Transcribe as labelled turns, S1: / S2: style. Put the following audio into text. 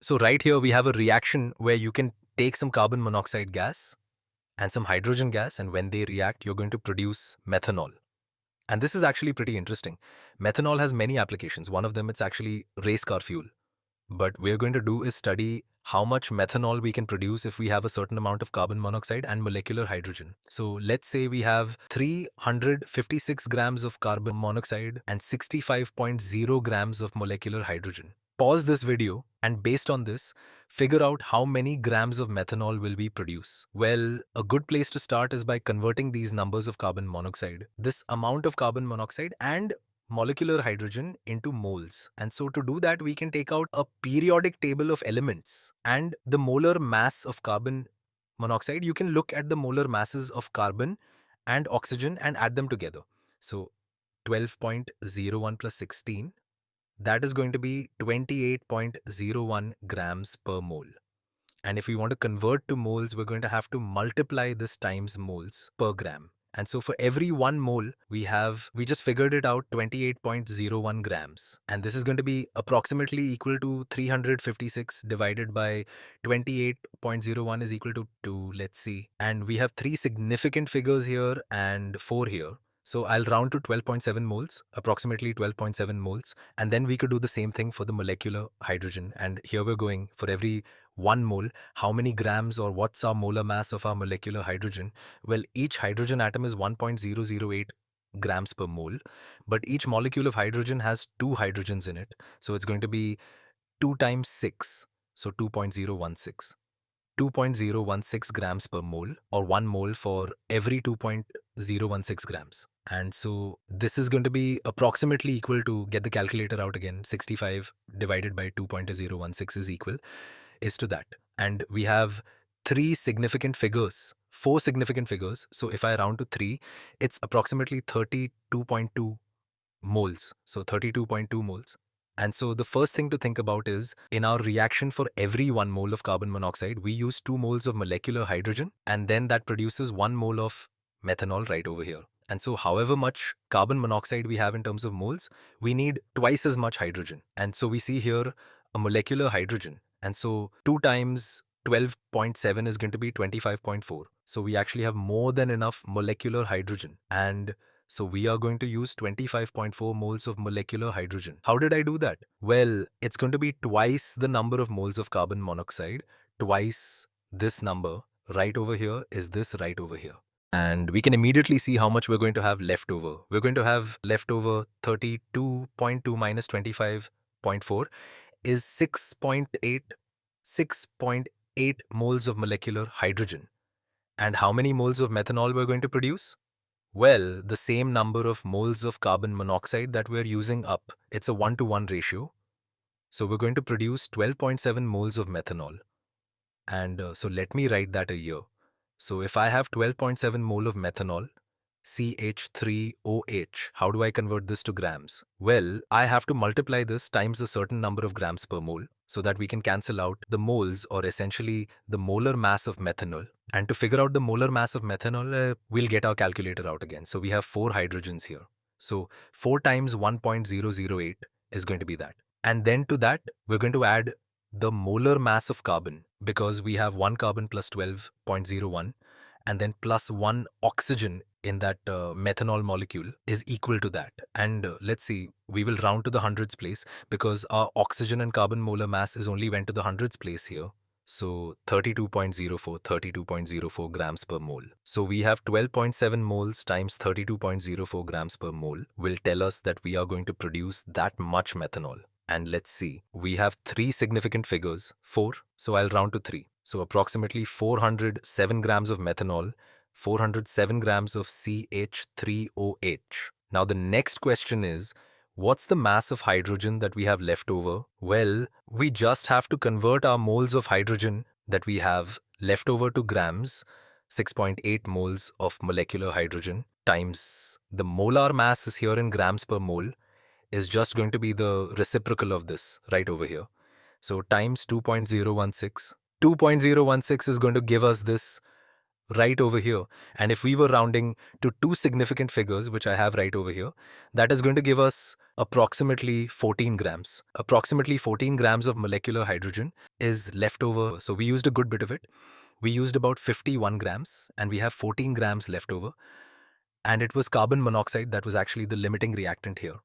S1: So right here we have a reaction where you can take some carbon monoxide gas and some hydrogen gas, and when they react, you're going to produce methanol. And this is actually pretty interesting. Methanol has many applications. One of them, it's actually race car fuel. But we're going to do is study how much methanol we can produce if we have a certain amount of carbon monoxide and molecular hydrogen. So let's say we have 356 grams of carbon monoxide and 65.0 grams of molecular hydrogen. Pause this video and based on this, figure out how many grams of methanol will we produce. Well, a good place to start is by converting these numbers of carbon monoxide, this amount of carbon monoxide and molecular hydrogen into moles. And so to do that, we can take out a periodic table of elements and the molar mass of carbon monoxide. You can look at the molar masses of carbon and oxygen and add them together. So 12.01 plus 16, that is going to be 28.01 grams per mole. And if we want to convert to moles, we're going to have to multiply this times moles per gram. And so for every 1 mole, we just figured it out, 28.01 grams. And this is going to be approximately equal to 356 divided by 28.01 is equal to 2, let's see. And we have 3 significant figures here and 4 here. So I'll round to 12.7 moles, approximately 12.7 moles. And then we could do the same thing for the molecular hydrogen. And here we're going for every 1 mole, how many grams or what's our molar mass of our molecular hydrogen? Well, each hydrogen atom is 1.008 grams per mole, but each molecule of hydrogen has 2 hydrogens in it. So it's going to be 2 times 6, so 2.016. 2.016 grams per mole or 1 mole for every 2.016 grams. And so this is going to be approximately equal to, get the calculator out again, 65 divided by 2.016 is equal is to that. And we have 4 significant figures. So if I round to 3, it's approximately 32.2 moles. So 32.2 moles. And so the first thing to think about is, in our reaction for every 1 mole of carbon monoxide, we use 2 moles of molecular hydrogen, and then that produces 1 mole of methanol right over here. And so however much carbon monoxide we have in terms of moles, we need twice as much hydrogen. And so we see here a molecular hydrogen. And so 2 times 12.7 is going to be 25.4. So we actually have more than enough molecular hydrogen. And so we are going to use 25.4 moles of molecular hydrogen. How did I do that? Well, it's going to be twice the number of moles of carbon monoxide, twice this number right over here is this right over here. And we can immediately see how much we're going to have left over. We're going to have left over 32.2 minus 25.4 is 6.8 moles of molecular hydrogen. And how many moles of methanol we're going to produce? Well, the same number of moles of carbon monoxide that we're using up. It's a 1-to-1 ratio. So we're going to produce 12.7 moles of methanol. And so let me write that a year. So if I have 12.7 mole of methanol, CH3OH, how do I convert this to grams? Well, I have to multiply this times a certain number of grams per mole so that we can cancel out the moles, or essentially the molar mass of methanol. And to figure out the molar mass of methanol, we'll get our calculator out again. So we have 4 hydrogens here. So 4 times 1.008 is going to be that. And then to that, we're going to add the molar mass of carbon, because we have 1 carbon plus 12.01 and then plus 1 oxygen in that methanol molecule is equal to that. And let's see, we will round to the hundreds place because our oxygen and carbon molar mass is only went to the hundreds place here. So 32.04 grams per mole. So we have 12.7 moles times 32.04 grams per mole will tell us that we are going to produce that much methanol. And let's see, we have 3 significant figures, 4, so I'll round to 3. So approximately 407 grams of methanol, 407 grams of CH3OH. Now the next question is, what's the mass of hydrogen that we have left over? Well, we just have to convert our moles of hydrogen that we have left over to grams, 6.8 moles of molecular hydrogen times the molar mass is here in grams per mole, is just going to be the reciprocal of this right over here. So times 2.016. 2.016 is going to give us this right over here. And if we were rounding to two significant figures, which I have right over here, that is going to give us approximately 14 grams. Approximately 14 grams of molecular hydrogen is left over. So we used a good bit of it. We used about 51 grams and we have 14 grams left over. And it was carbon monoxide that was actually the limiting reactant here.